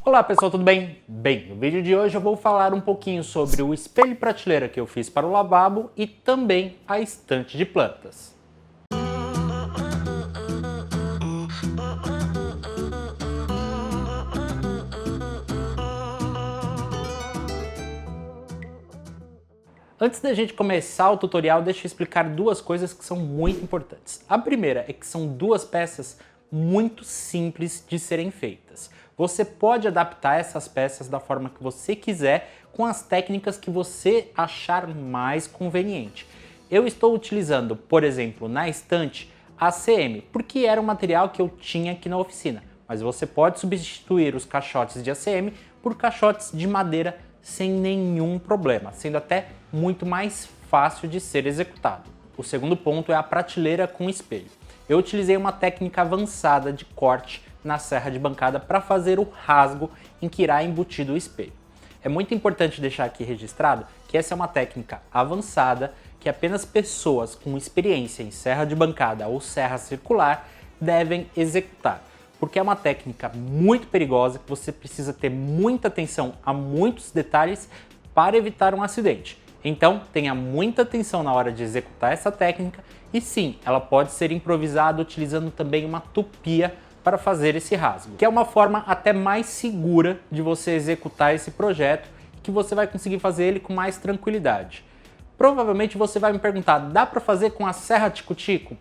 Olá pessoal, tudo bem? Bem, no vídeo de hoje eu vou falar um pouquinho sobre o espelho e prateleira que eu fiz para o lavabo e também a estante de plantas. Antes da gente começar o tutorial, deixa eu explicar duas coisas que são muito importantes. A primeira é que são duas peças muito simples de serem feitas. Você pode adaptar essas peças da forma que você quiser, com as técnicas que você achar mais conveniente. Eu estou utilizando, por exemplo, na estante, ACM, porque era um material que eu tinha aqui na oficina. Mas você pode substituir os caixotes de ACM por caixotes de madeira sem nenhum problema, sendo até muito mais fácil de ser executado. O segundo ponto é a prateleira com espelho. Eu utilizei uma técnica avançada de corte na serra de bancada para fazer o rasgo em que irá embutido o espelho. É muito importante deixar aqui registrado que essa é uma técnica avançada que apenas pessoas com experiência em serra de bancada ou serra circular devem executar, porque é uma técnica muito perigosa que você precisa ter muita atenção a muitos detalhes para evitar um acidente. Então, tenha muita atenção na hora de executar essa técnica e sim, ela pode ser improvisada utilizando também uma tupia para fazer esse rasgo, que é uma forma até mais segura de você executar esse projeto e que você vai conseguir fazer ele com mais tranquilidade. Provavelmente você vai me perguntar, dá para fazer com a serra tico-tico?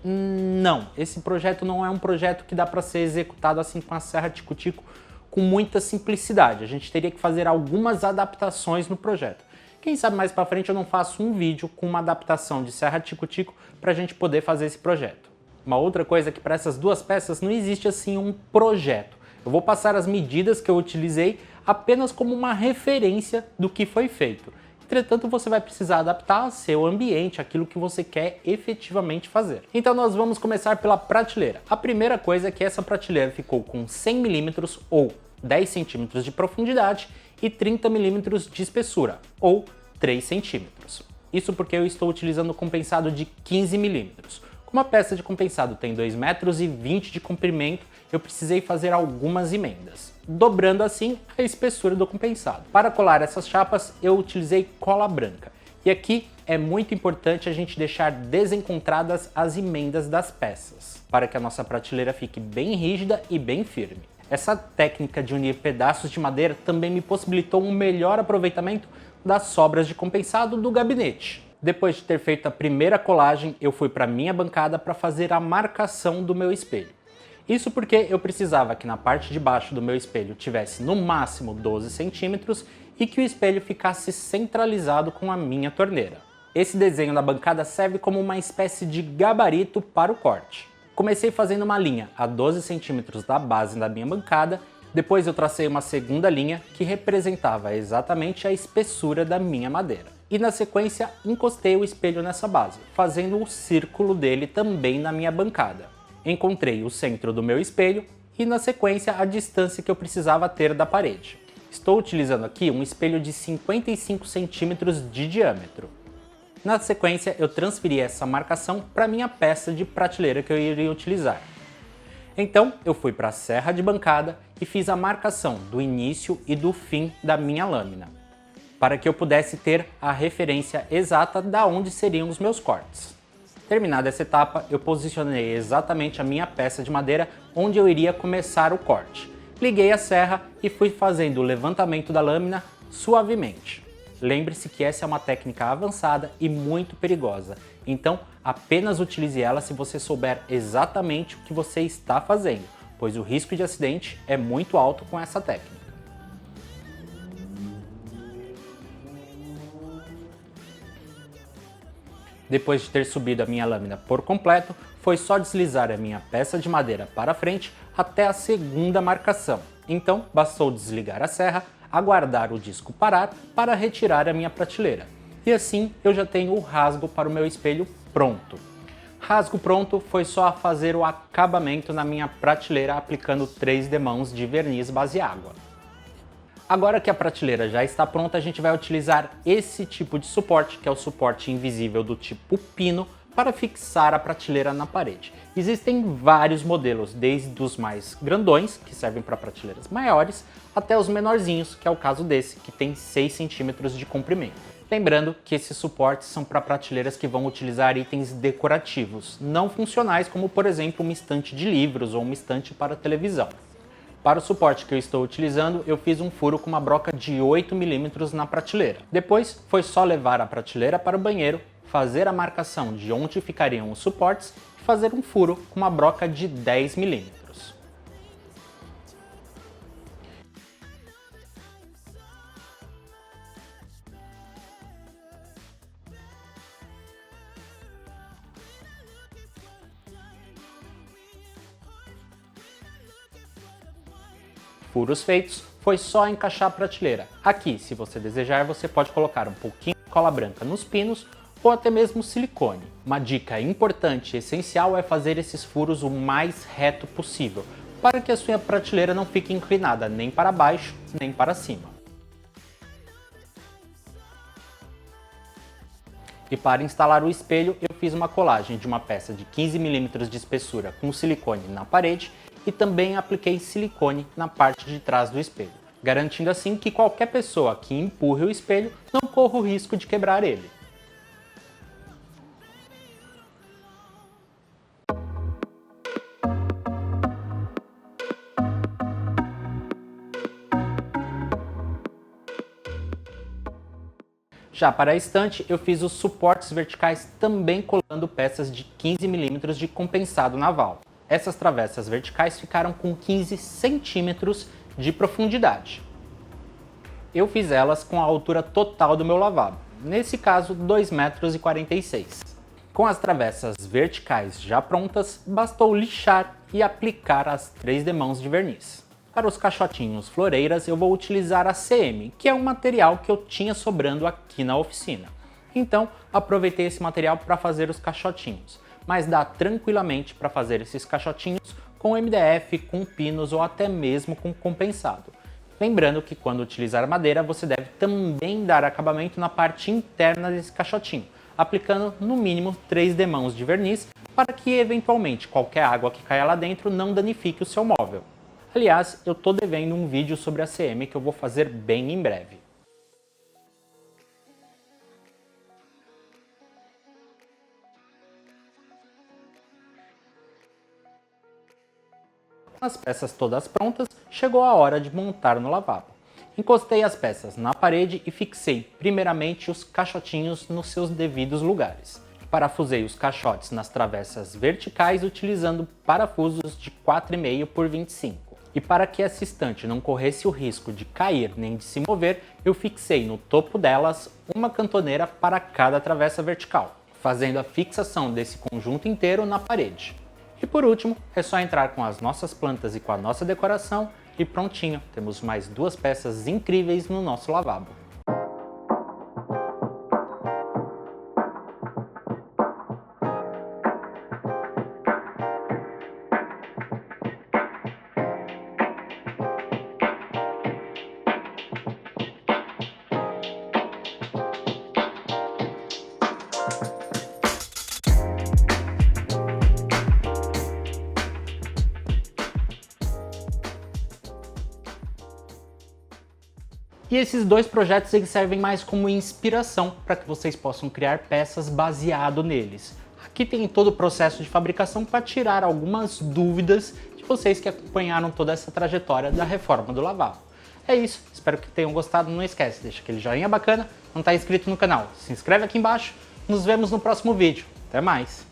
Não, esse projeto não é um projeto que dá para ser executado assim com a serra tico-tico com muita simplicidade. A gente teria que fazer algumas adaptações no projeto. Quem sabe mais para frente eu não faço um vídeo com uma adaptação de serra tico-tico para a gente poder fazer esse projeto. Uma outra coisa é que para essas duas peças não existe assim um projeto. Eu vou passar as medidas que eu utilizei apenas como uma referência do que foi feito. Entretanto, você vai precisar adaptar ao seu ambiente, aquilo que você quer efetivamente fazer. Então nós vamos começar pela prateleira. A primeira coisa é que essa prateleira ficou com 100 mm ou 10 cm de profundidade e 30 mm de espessura, ou 3 cm. Isso porque eu estou utilizando o compensado de 15 mm. Como a peça de compensado tem 2,20 metros de comprimento, eu precisei fazer algumas emendas, dobrando assim a espessura do compensado. Para colar essas chapas, eu utilizei cola branca. E aqui é muito importante a gente deixar desencontradas as emendas das peças, para que a nossa prateleira fique bem rígida e bem firme. Essa técnica de unir pedaços de madeira também me possibilitou um melhor aproveitamento das sobras de compensado do gabinete. Depois de ter feito a primeira colagem, eu fui para minha bancada para fazer a marcação do meu espelho. Isso porque eu precisava que na parte de baixo do meu espelho tivesse no máximo 12 centímetros e que o espelho ficasse centralizado com a minha torneira. Esse desenho na bancada serve como uma espécie de gabarito para o corte. Comecei fazendo uma linha a 12 centímetros da base da minha bancada, depois eu tracei uma segunda linha que representava exatamente a espessura da minha madeira. E na sequência encostei o espelho nessa base, fazendo o círculo dele também na minha bancada. Encontrei o centro do meu espelho e na sequência a distância que eu precisava ter da parede. Estou utilizando aqui um espelho de 55 centímetros de diâmetro. Na sequência eu transferi essa marcação para minha peça de prateleira que eu iria utilizar. Então eu fui para a serra de bancada e fiz a marcação do início e do fim da minha lâmina, para que eu pudesse ter a referência exata de onde seriam os meus cortes. Terminada essa etapa, eu posicionei exatamente a minha peça de madeira onde eu iria começar o corte. Liguei a serra e fui fazendo o levantamento da lâmina suavemente. Lembre-se que essa é uma técnica avançada e muito perigosa, então apenas utilize ela se você souber exatamente o que você está fazendo, pois o risco de acidente é muito alto com essa técnica. Depois de ter subido a minha lâmina por completo, foi só deslizar a minha peça de madeira para frente até a segunda marcação. Então, bastou desligar a serra, aguardar o disco parar para retirar a minha prateleira. E assim eu já tenho o rasgo para o meu espelho pronto. Rasgo pronto foi só fazer o acabamento na minha prateleira aplicando 3 demãos de verniz base água. Agora que a prateleira já está pronta, a gente vai utilizar esse tipo de suporte, que é o suporte invisível do tipo pino, para fixar a prateleira na parede. Existem vários modelos, desde os mais grandões, que servem para prateleiras maiores, até os menorzinhos, que é o caso desse, que tem 6 centímetros de comprimento. Lembrando que esses suportes são para prateleiras que vão utilizar itens decorativos, não funcionais, como por exemplo uma estante de livros ou uma estante para televisão. Para o suporte que eu estou utilizando, eu fiz um furo com uma broca de 8 mm na prateleira. Depois, foi só levar a prateleira para o banheiro, fazer a marcação de onde ficariam os suportes e fazer um furo com uma broca de 10 mm. Furos feitos, foi só encaixar a prateleira. Aqui, se você desejar, você pode colocar um pouquinho de cola branca nos pinos ou até mesmo silicone. Uma dica importante e essencial é fazer esses furos o mais reto possível, para que a sua prateleira não fique inclinada nem para baixo, nem para cima. E para instalar o espelho, eu fiz uma colagem de uma peça de 15 mm de espessura com silicone na parede e também apliquei silicone na parte de trás do espelho, garantindo assim que qualquer pessoa que empurre o espelho não corra o risco de quebrar ele. Já para a estante, eu fiz os suportes verticais também colando peças de 15 mm de compensado naval. Essas travessas verticais ficaram com 15 centímetros de profundidade. Eu fiz elas com a altura total do meu lavabo, nesse caso 2,46 m. Com as travessas verticais já prontas, bastou lixar e aplicar as 3 demãos de verniz. Para os caixotinhos floreiras eu vou utilizar a CM, que é um material que eu tinha sobrando aqui na oficina. Então aproveitei esse material para fazer os caixotinhos, mas dá tranquilamente para fazer esses caixotinhos com MDF, com pinos ou até mesmo com compensado. Lembrando que quando utilizar madeira você deve também dar acabamento na parte interna desse caixotinho, aplicando no mínimo 3 demãos de verniz para que eventualmente qualquer água que caia lá dentro não danifique o seu móvel. Aliás, eu estou devendo um vídeo sobre a CM que eu vou fazer bem em breve. Com as peças todas prontas, chegou a hora de montar no lavabo. Encostei as peças na parede e fixei primeiramente os caixotinhos nos seus devidos lugares. Parafusei os caixotes nas travessas verticais utilizando parafusos de 4,5 por 25. E para que essa estante não corresse o risco de cair nem de se mover, eu fixei no topo delas uma cantoneira para cada travessa vertical, fazendo a fixação desse conjunto inteiro na parede. E por último, é só entrar com as nossas plantas e com a nossa decoração e prontinho, temos mais 2 peças incríveis no nosso lavabo. E esses 2 projetos eles servem mais como inspiração para que vocês possam criar peças baseado neles. Aqui tem todo o processo de fabricação para tirar algumas dúvidas de vocês que acompanharam toda essa trajetória da reforma do lavabo. É isso, espero que tenham gostado, não esquece, deixa aquele joinha bacana, não está inscrito no canal, se inscreve aqui embaixo, nos vemos no próximo vídeo, até mais!